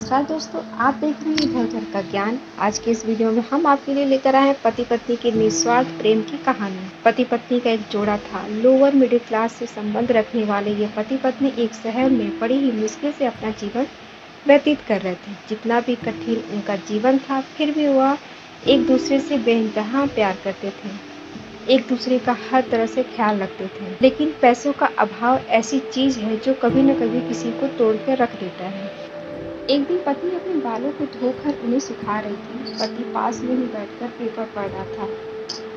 नमस्कार दोस्तों, आप देख रहे हैं घर घर का ज्ञान। आज के इस वीडियो में हम आपके लिए लेकर आए हैं पति पत्नी के निस्वार्थ प्रेम की कहानी। पति पत्नी का एक जोड़ा था। लोअर मिडिल क्लास से संबंध रखने वाले ये पति पत्नी एक शहर में बड़ी ही मुश्किल से अपना जीवन व्यतीत कर रहे थे। जितना भी कठिन उनका जीवन था, फिर भी वह एक दूसरे से बेइंतहा प्यार करते थे, एक दूसरे का हर तरह से ख्याल रखते थे। लेकिन पैसों का अभाव ऐसी चीज है जो कभी न कभी किसी को तोड़ कर रख देता है। एक दिन पत्नी अपने बालों को धोकर उन्हें सुखा रही थी। पति पास में ही बैठकर पेपर पढ़ रहा था।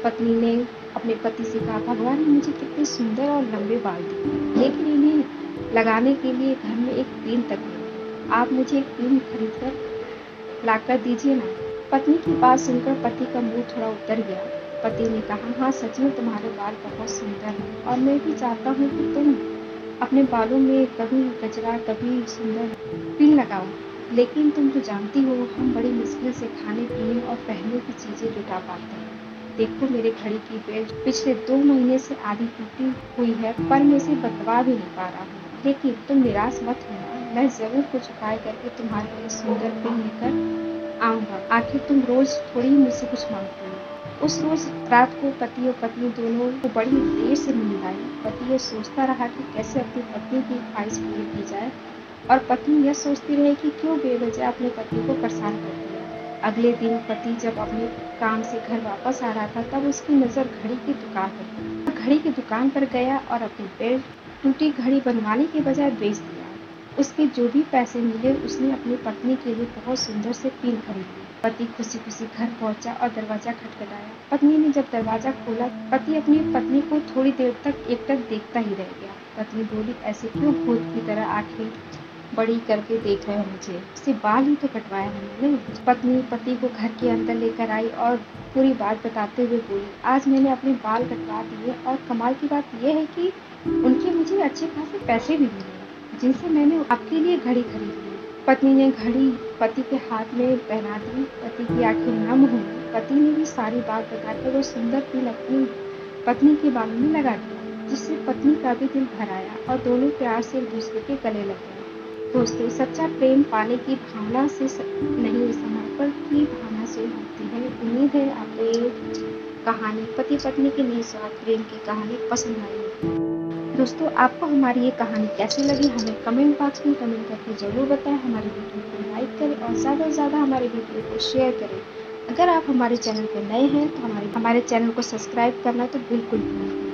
पत्नी ने अपने पति से कहा, भगवान ने मुझे कितने सुंदर और लंबे बाल दिए, लेकिन इन्हें लगाने के लिए घर में एक पिन तक नहीं। आप मुझे एक पिन खरीद कर लाकर दीजिए ना। पत्नी की बात सुनकर पति का मुंह थोड़ा उतर गया। पति ने कहा, हाँ सच में तुम्हारे बाल बहुत सुंदर हैं और मैं भी चाहता हूँ कि तुम अपने बालों में कभी गजरा कभी सुंदर पिन लगाओ, लेकिन तुम तो जानती हो हम बड़ी मुश्किल से खाने पीने और पहनने की चीजें जुटा पाते हैं। देखो मेरे घड़ी की बेल्ट पिछले 2 महीने से आधी टूटी हुई है, पर मैं इसे बदलवा भी नहीं पा रहा हूँ। लेकिन तुम निराश मत होना, मैं जरूर कुछ उपाय करके तुम्हारे लिए सुंदर पिन लेकर आऊंगा। आखिर तुम रोज थोड़ी ही मुझसे कुछ मांगती हो। उस रोज रात को पति और पत्नी दोनों को बड़ी देर से नींद आई। पति यह सोचता रहा कि कैसे अपनी पत्नी की ख्वाहिश पूरी की जाए, और पत्नी यह सोचती रही कि क्यों बेवजह अपने पति को परेशान करती है। अगले दिन पति जब अपने काम से घर वापस आ रहा था, तब उसकी नजर घड़ी की दुकान पर घड़ी की दुकान पर गया और अपनी बेल्ट टूटी घड़ी बनवाने के बजाय बेच दिया। उसके जो भी पैसे मिले उसने अपनी पत्नी के लिए बहुत सुंदर से पिन खरीद ली। पति खुशी खुशी घर पहुंचा और दरवाजा खटखटाया। पत्नी ने जब दरवाजा खोला, पति अपनी पत्नी को थोड़ी देर तक एकटक देखता ही रह गया। पत्नी बोली, ऐसे क्यों भूत की तरह आंखें बड़ी करके देख रहे हो मुझे? उससे बाल ही तो कटवाया है मैंने। पत्नी पति को घर के अंदर लेकर आई और पूरी बात बताते हुए बोली, आज मैंने अपने बाल कटवा दिए और कमाल की बात यह है कि उनके मुझे अच्छे खासे पैसे भी मिले, जिनसे मैंने आपके लिए घड़ी खरीद ली। पत्नी ने घड़ी पति के हाथ में पहना दी। पति की आंखें नम हुई। पति ने भी सारी बात बताकर वो सुंदर पिन अपनी पत्नी के बालों में लगा दिया, जिससे पत्नी का भी दिल भर आया और दोनों प्यार से एक दूसरे के गले लग गए। दोस्तों, सच्चा प्रेम पाने की भावना से नहीं, समर्पण की भावना से होती है। उम्मीद है आपको ये कहानी, पति पत्नी के निस्वार्थ प्रेम की कहानी पसंद आई होगी। दोस्तों, आपको हमारी ये कहानी कैसी लगी हमें कमेंट बॉक्स में कमेंट करके जरूर बताएं। हमारे वीडियो को लाइक करें और ज़्यादा से ज़्यादा हमारे वीडियो को शेयर करें। अगर आप हमारे चैनल पर नए हैं तो हमारे चैनल को सब्सक्राइब करना तो बिल्कुल भूलें।